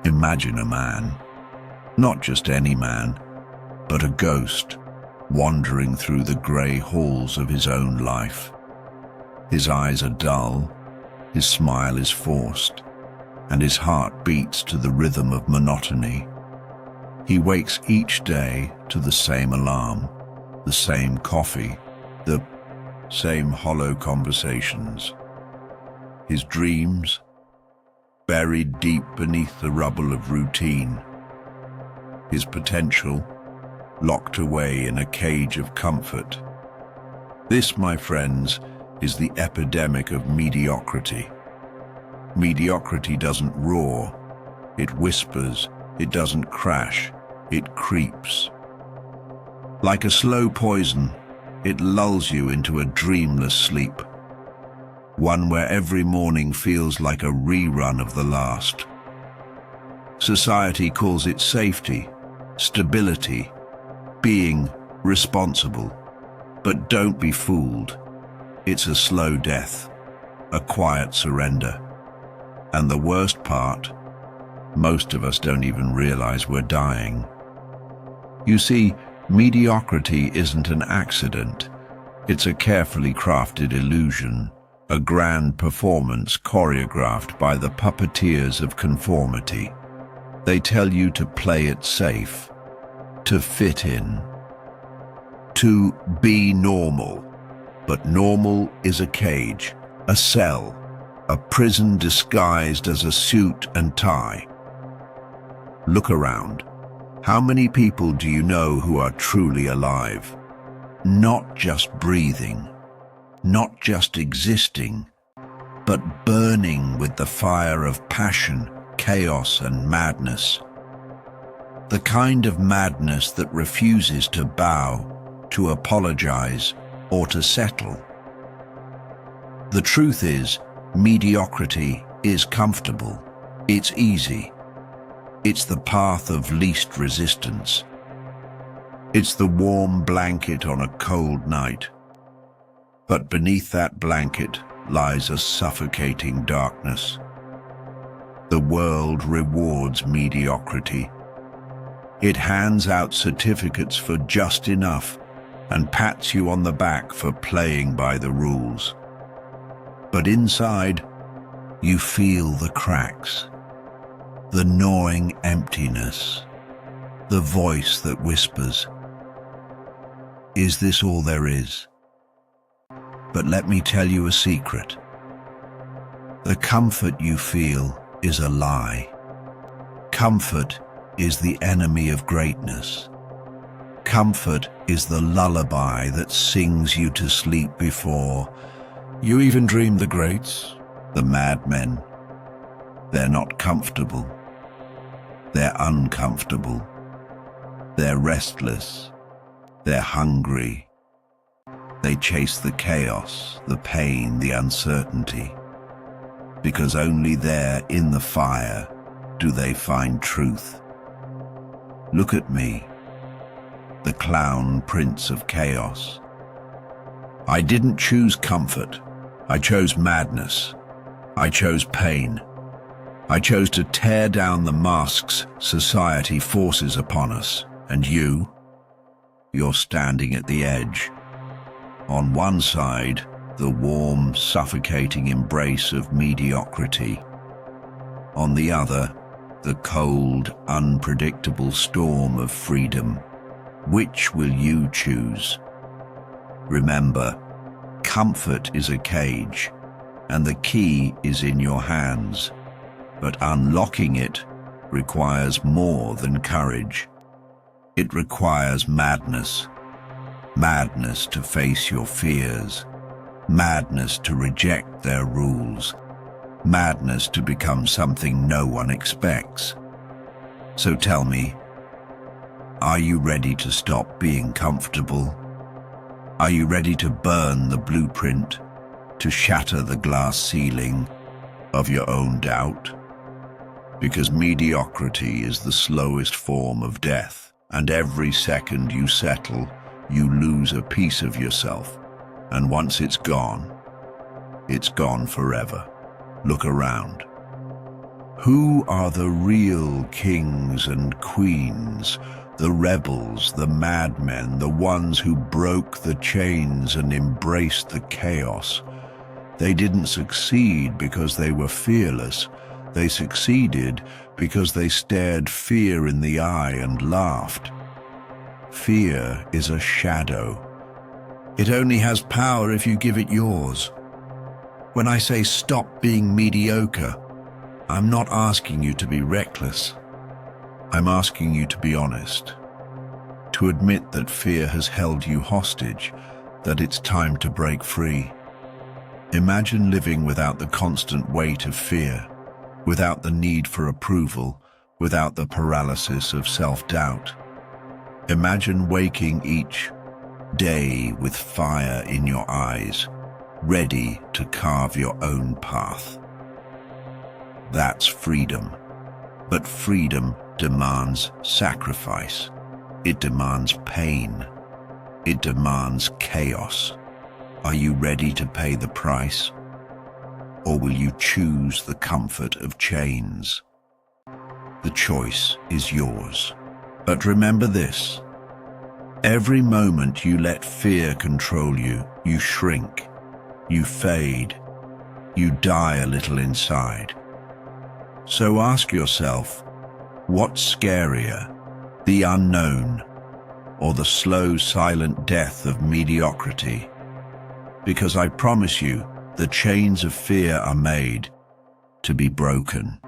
Imagine a man, not just any man, but a ghost, wandering through the grey halls of his own life. His eyes are dull, his smile is forced, and his heart beats to the rhythm of monotony. He wakes each day to the same alarm, the same coffee, the same hollow conversations. His dreams, buried deep beneath the rubble of routine. His potential, locked away in a cage of comfort. This, my friends, is the epidemic of mediocrity. Mediocrity doesn't roar, it whispers, it doesn't crash, it creeps. Like a slow poison, it lulls you into a dreamless sleep, one where every morning feels like a rerun of the last. Society calls it safety, stability, being responsible. But don't be fooled. It's a slow death, a quiet surrender. And the worst part, most of us don't even realize we're dying. You see, mediocrity isn't an accident. It's a carefully crafted illusion, a grand performance choreographed by the puppeteers of conformity. They tell you to play it safe, to fit in, to be normal. But normal is a cage, a cell, a prison disguised as a suit and tie. Look around. How many people do you know who are truly alive? Not just breathing, not just existing, but burning with the fire of passion, chaos, and madness. The kind of madness that refuses to bow, to apologize, or to settle. The truth is, mediocrity is comfortable. It's easy. It's the path of least resistance. It's the warm blanket on a cold night. But beneath that blanket lies a suffocating darkness. The world rewards mediocrity. It hands out certificates for just enough and pats you on the back for playing by the rules. But inside, you feel the cracks, the gnawing emptiness, the voice that whispers, "Is this all there is?" But let me tell you a secret. The comfort you feel is a lie. Comfort is the enemy of greatness. Comfort is the lullaby that sings you to sleep before you even dream the greats, the madmen. They're not comfortable. They're uncomfortable. They're restless. They're hungry. They chase the chaos, the pain, the uncertainty. Because only there, in the fire, do they find truth. Look at me, the clown prince of chaos. I didn't choose comfort. I chose madness. I chose pain. I chose to tear down the masks society forces upon us. And you're standing at the edge. On one side, the warm, suffocating embrace of mediocrity. On the other, the cold, unpredictable storm of freedom. Which will you choose? Remember, comfort is a cage, and the key is in your hands. But unlocking it requires more than courage. It requires madness. Madness to face your fears. Madness to reject their rules. Madness to become something no one expects. So tell me, are you ready to stop being comfortable? Are you ready to burn the blueprint, to shatter the glass ceiling of your own doubt? Because mediocrity is the slowest form of death, and every second you settle, you lose a piece of yourself. And once it's gone forever. Look around. Who are the real kings and queens, the rebels, the madmen, the ones who broke the chains and embraced the chaos? They didn't succeed because they were fearless. They succeeded because they stared fear in the eye and laughed. Fear is a shadow. It only has power if you give it yours. When I say stop being mediocre, I'm not asking you to be reckless. I'm asking you to be honest. To admit that fear has held you hostage, that it's time to break free. Imagine living without the constant weight of fear, without the need for approval, without the paralysis of self-doubt. Imagine waking each day with fire in your eyes, ready to carve your own path. That's freedom. But freedom demands sacrifice. It demands pain. It demands chaos. Are you ready to pay the price? Or will you choose the comfort of chains? The choice is yours. But remember this: every moment you let fear control you, you shrink, you fade, you die a little inside. So ask yourself, what's scarier, the unknown or the slow, silent death of mediocrity? Because I promise you, the chains of fear are made to be broken.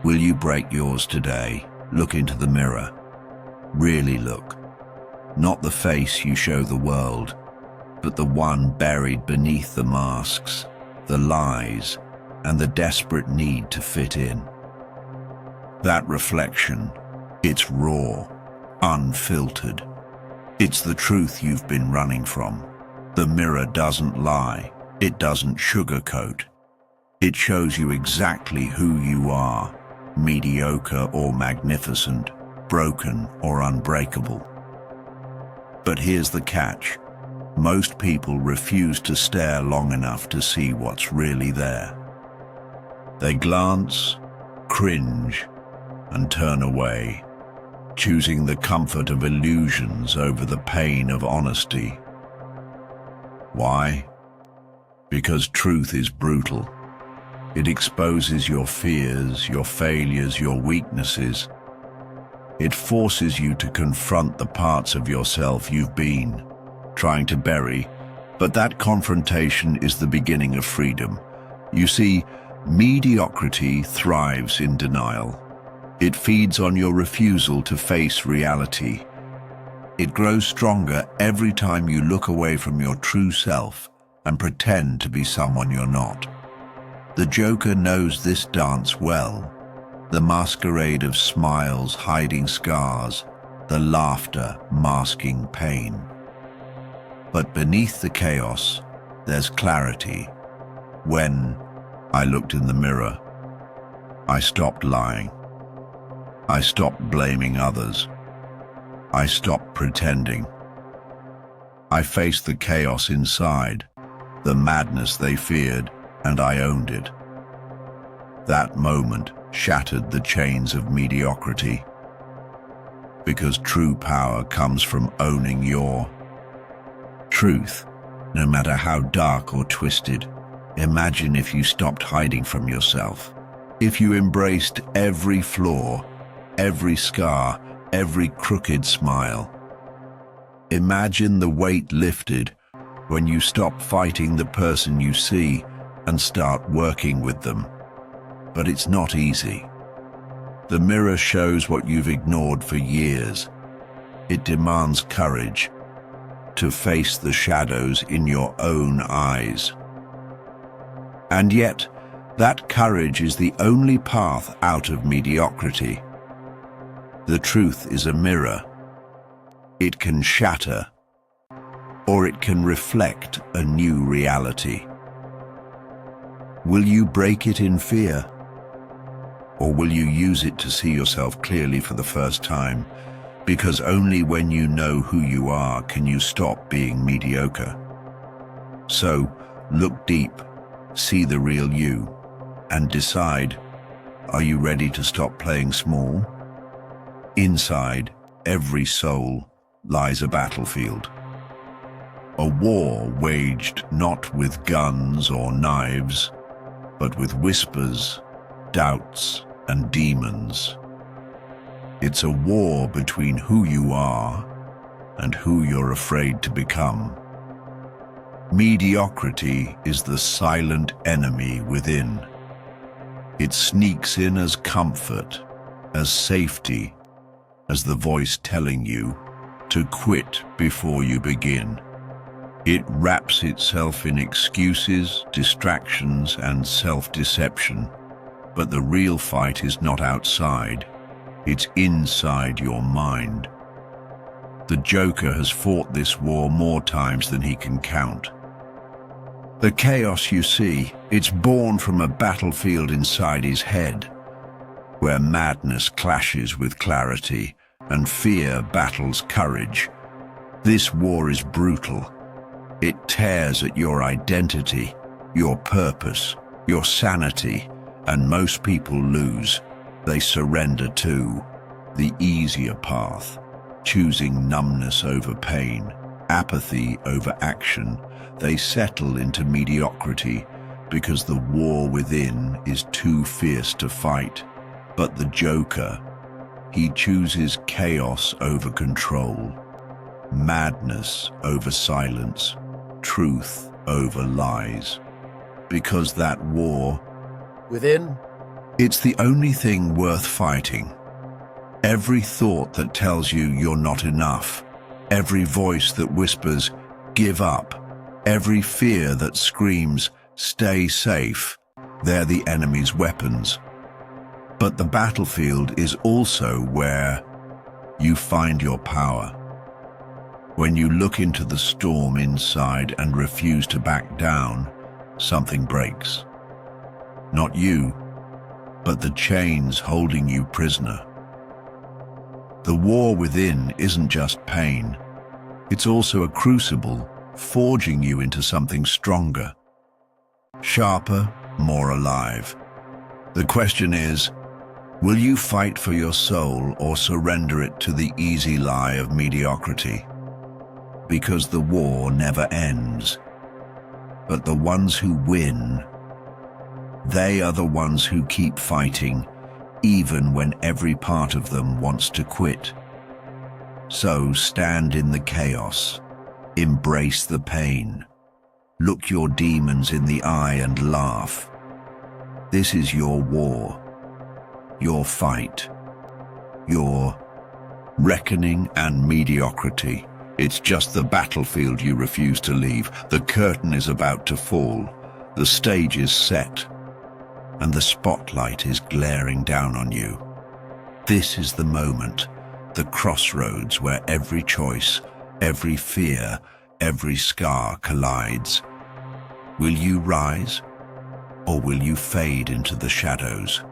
Will you break yours today? Look into the mirror. Really look. Not the face you show the world, but the one buried beneath the masks, the lies, and the desperate need to fit in. That reflection, it's raw, unfiltered. It's the truth you've been running from. The mirror doesn't lie. It doesn't sugarcoat. It shows you exactly who you are, mediocre or magnificent, broken or unbreakable. But here's the catch. Most people refuse to stare long enough to see what's really there. They glance, cringe, and turn away, choosing the comfort of illusions over the pain of honesty. Why? Because truth is brutal. It exposes your fears, your failures, your weaknesses. It forces you to confront the parts of yourself you've been trying to bury, but that confrontation is the beginning of freedom. You see, mediocrity thrives in denial. It feeds on your refusal to face reality. It grows stronger every time you look away from your true self and pretend to be someone you're not. The Joker knows this dance well. The masquerade of smiles hiding scars, the laughter masking pain. But beneath the chaos, there's clarity. When I looked in the mirror, I stopped lying. I stopped blaming others. I stopped pretending. I faced the chaos inside, the madness they feared, and I owned it. That moment shattered the chains of mediocrity. Because true power comes from owning your truth, no matter how dark or twisted. Imagine if you stopped hiding from yourself. If you embraced every flaw, every scar, every crooked smile. Imagine the weight lifted when you stop fighting the person you see and start working with them. But it's not easy. The mirror shows what you've ignored for years. It demands courage to face the shadows in your own eyes. And yet, that courage is the only path out of mediocrity. The truth is a mirror. It can shatter, or it can reflect a new reality. Will you break it in fear? Or will you use it to see yourself clearly for the first time? Because only when you know who you are can you stop being mediocre. So, look deep, see the real you, and decide, Are you ready to stop playing small? Inside every soul lies a battlefield. A war waged not with guns or knives, but with whispers, doubts, and demons. It's a war between who you are and who you're afraid to become. Mediocrity is the silent enemy within. It sneaks in as comfort, as safety, as the voice telling you to quit before you begin. It wraps itself in excuses, distractions, and self-deception. But the real fight is not outside, it's inside your mind. The Joker has fought this war more times than he can count. The chaos you see, it's born from a battlefield inside his head, where madness clashes with clarity and fear battles courage. This war is brutal. It tears at your identity, your purpose, your sanity, and most people lose. They surrender to the easier path, choosing numbness over pain, apathy over action. They settle into mediocrity because the war within is too fierce to fight. But the Joker, he chooses chaos over control, madness over silence, truth over lies. Because that war within, it's the only thing worth fighting. Every thought that tells you you're not enough, every voice that whispers, give up, every fear that screams, stay safe, they're the enemy's weapons. But the battlefield is also where you find your power. When you look into the storm inside and refuse to back down, something breaks. Not you, but the chains holding you prisoner. The war within isn't just pain. It's also a crucible, forging you into something stronger, sharper, more alive. The question is, will you fight for your soul or surrender it to the easy lie of mediocrity? Because the war never ends. But the ones who win, they are the ones who keep fighting, even when every part of them wants to quit. So stand in the chaos, embrace the pain, look your demons in the eye and laugh. This is your war, your fight, your reckoning and mediocrity. It's just the battlefield you refuse to leave. The curtain is about to fall, the stage is set, and the spotlight is glaring down on you. This is the moment, the crossroads where every choice, every fear, every scar collides. Will you rise, or will you fade into the shadows?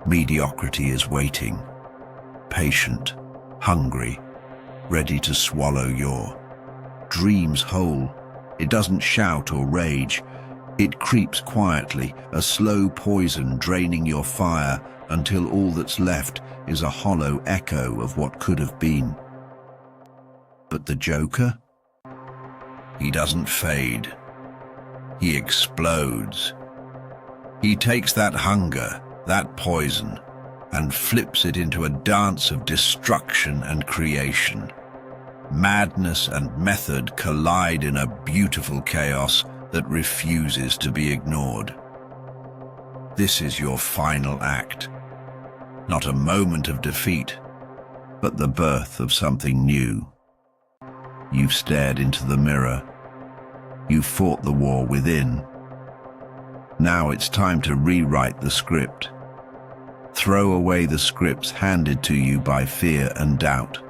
Mediocrity is waiting, patient, hungry, ready to swallow your dreams whole. It doesn't shout or rage. It creeps quietly, a slow poison draining your fire until all that's left is a hollow echo of what could have been. But the Joker? He doesn't fade. He explodes. He takes that hunger, that poison, and flips it into a dance of destruction and creation. Madness and method collide in a beautiful chaos that refuses to be ignored. This is your final act. Not a moment of defeat, but the birth of something new. You've stared into the mirror. You've fought the war within. Now it's time to rewrite the script. Throw away the scripts handed to you by fear and doubt.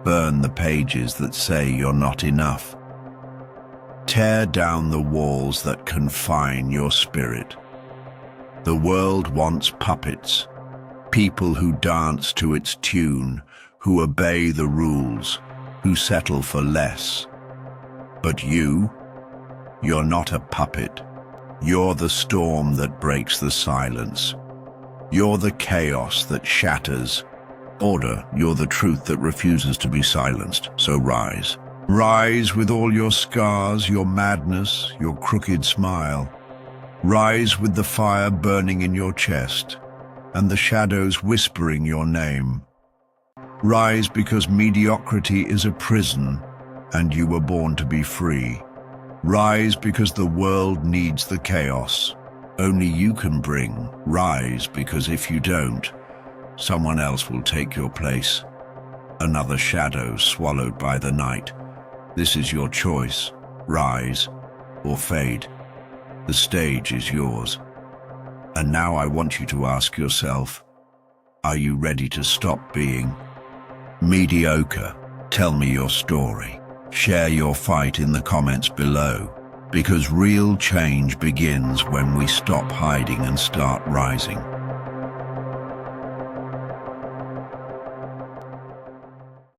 Burn the pages that say you're not enough. Tear down the walls that confine your spirit. The world wants puppets, people who dance to its tune, who obey the rules, who settle for less. But you're not a puppet. You're the storm that breaks the silence. You're the chaos that shatters order. You're the truth that refuses to be silenced. So rise. Rise with all your scars, your madness, your crooked smile. Rise with the fire burning in your chest and the shadows whispering your name. Rise because mediocrity is a prison and you were born to be free. Rise because the world needs the chaos only you can bring. Rise because if you don't, someone else will take your place. Another shadow swallowed by the night. This is your choice. Rise or fade. The stage is yours. And now I want you to ask yourself, are you ready to stop being mediocre? Tell me your story. Share your fight in the comments below, because real change begins when we stop hiding and start rising.